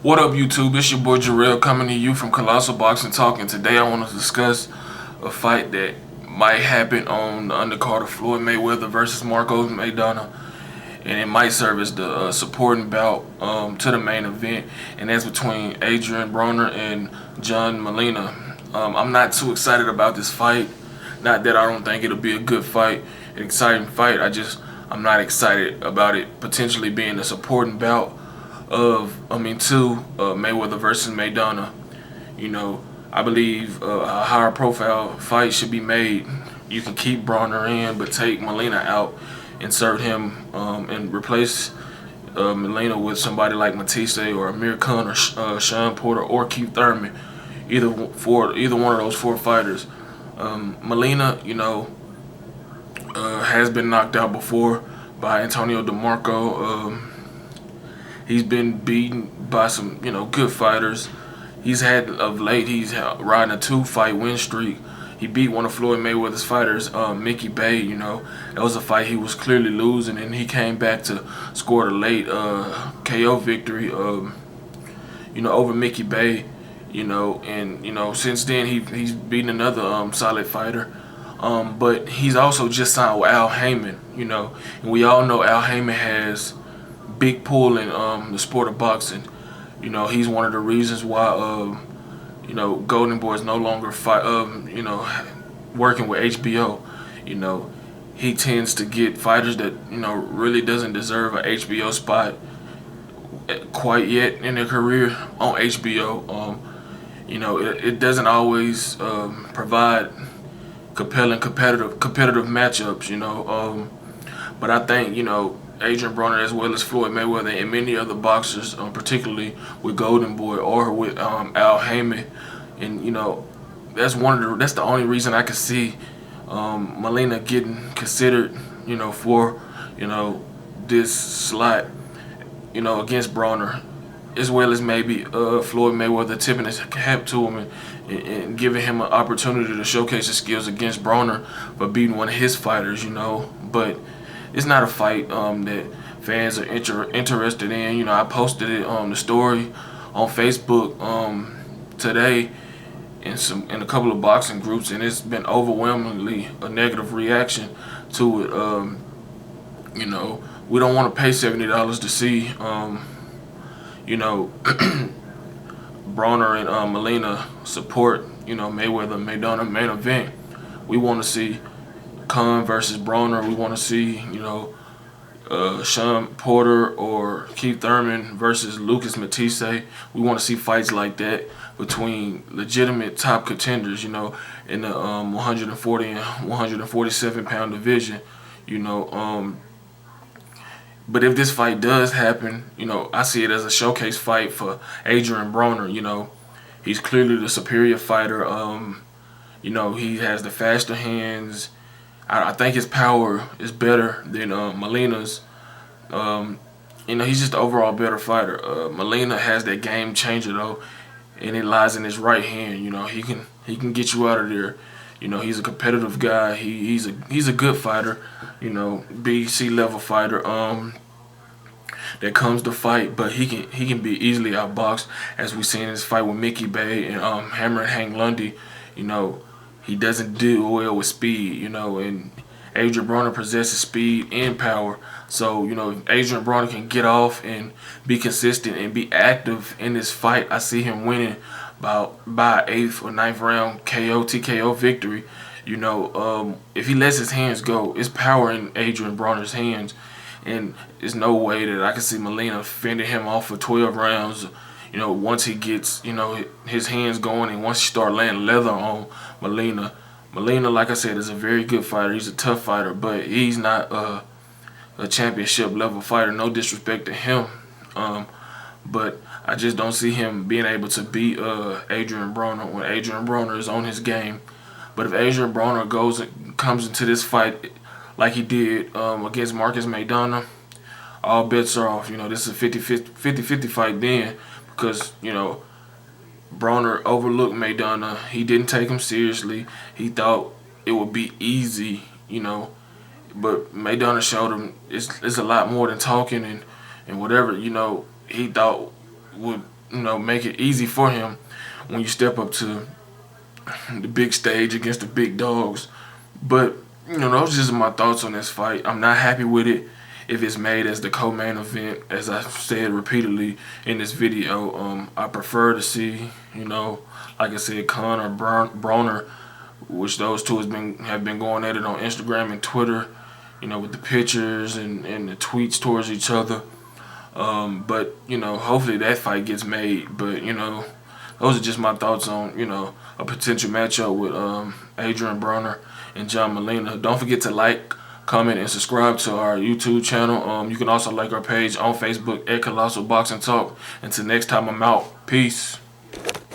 What up, YouTube? It's your boy Jarrell coming to you from Colossal Boxing Talk, and today I want to discuss a fight that might happen on the undercard of Floyd Mayweather versus Mayweather-Maidana, and it might serve as the supporting bout to the main event, and that's between Adrien Broner and John Molina. I'm not too excited about this fight. Not that I don't think it'll be a good fight, an exciting fight. I'm not excited about it potentially being a supporting bout to Mayweather versus Maidana. I believe a higher profile fight should be made. You can keep Bronner in, but take Molina out, insert him, and replace Molina with somebody like Matisse or Amir Khan or Sean Porter or Keith Thurman. Either one of those four fighters. Molina, has been knocked out before by Antonio DeMarco. He's been beaten by some, good fighters. He's had of late. He's riding a 2-fight win streak. He beat one of Floyd Mayweather's fighters, Mickey Bay. That was a fight he was clearly losing, and he came back to score the late KO victory. Over Mickey Bay. And since then he's beaten another solid fighter. But he's also just signed with Al Heyman. And we all know Al Heyman has big pull in the sport of boxing. He's one of the reasons why Golden Boy is no longer working with HBO. He tends to get fighters that really doesn't deserve an HBO spot quite yet in their career on HBO. It doesn't always provide compelling competitive matchups. But I think Adrien Broner as well as Floyd Mayweather and many other boxers, particularly with Golden Boy or with Al Heyman, and that's the only reason I could see Molina getting considered, for this slot, against Broner, as well as maybe Floyd Mayweather tipping his cap to him and giving him an opportunity to showcase his skills against Broner for beating one of his fighters. But it's not a fight that fans are interested in. I posted it on the story on Facebook today in a couple of boxing groups, and it's been overwhelmingly a negative reaction to it. We don't want to pay $70 to see Broner and Molina support Mayweather-Maidana main event. We want to see Khan versus Broner. We want to see, Sean Porter or Keith Thurman versus Lucas Matisse. We want to see fights like that between legitimate top contenders, in the 140 and 147 pound division. But if this fight does happen, I see it as a showcase fight for Adrien Broner. He's clearly the superior fighter. He has the faster hands. I think his power is better than Molina's. He's just the overall better fighter. Molina has that game changer though, and it lies in his right hand. He can get you out of there. He's a competitive guy. He's a good fighter. BC level fighter. That comes to fight, but he can be easily outboxed, as we seen in his fight with Mickey Bay and Hammer and Hank Lundy. He doesn't do well with speed, and Adrien Broner possesses speed and power. So, if Adrien Broner can get off and be consistent and be active in this fight, I see him winning by 8th or 9th round TKO victory. If he lets his hands go, it's power in Adrien Broner's hands. And there's no way that I can see Molina fending him off for 12 rounds. Once he gets, his hands going and once he start laying leather on Molina. Molina, like I said, is a very good fighter. He's a tough fighter, but he's not a championship level fighter. No disrespect to him. But I just don't see him being able to beat Adrien Broner when Adrien Broner is on his game. But if Adrien Broner comes into this fight like he did against Marcus Maidana, all bets are off. This is a 50-50 fight then, because, Broner overlooked Maidana. He didn't take him seriously. He thought it would be easy, but Maidana showed him it's a lot more than talking and whatever, he thought would make it easy for him when you step up to the big stage against the big dogs. But those just my thoughts on this fight. I'm not happy with it if it's made as the co-main event, as I said repeatedly in this video. I prefer to see, like I said, Khan or Broner, which those two have been going at it on Instagram and Twitter, with the pictures and the tweets towards each other. But hopefully that fight gets made. But those are just my thoughts on a potential matchup with Adrien Broner and John Molina. Don't forget to like, comment, and subscribe to our YouTube channel. You can also like our page on Facebook at Colossal Boxing Talk. Until next time, I'm out. Peace.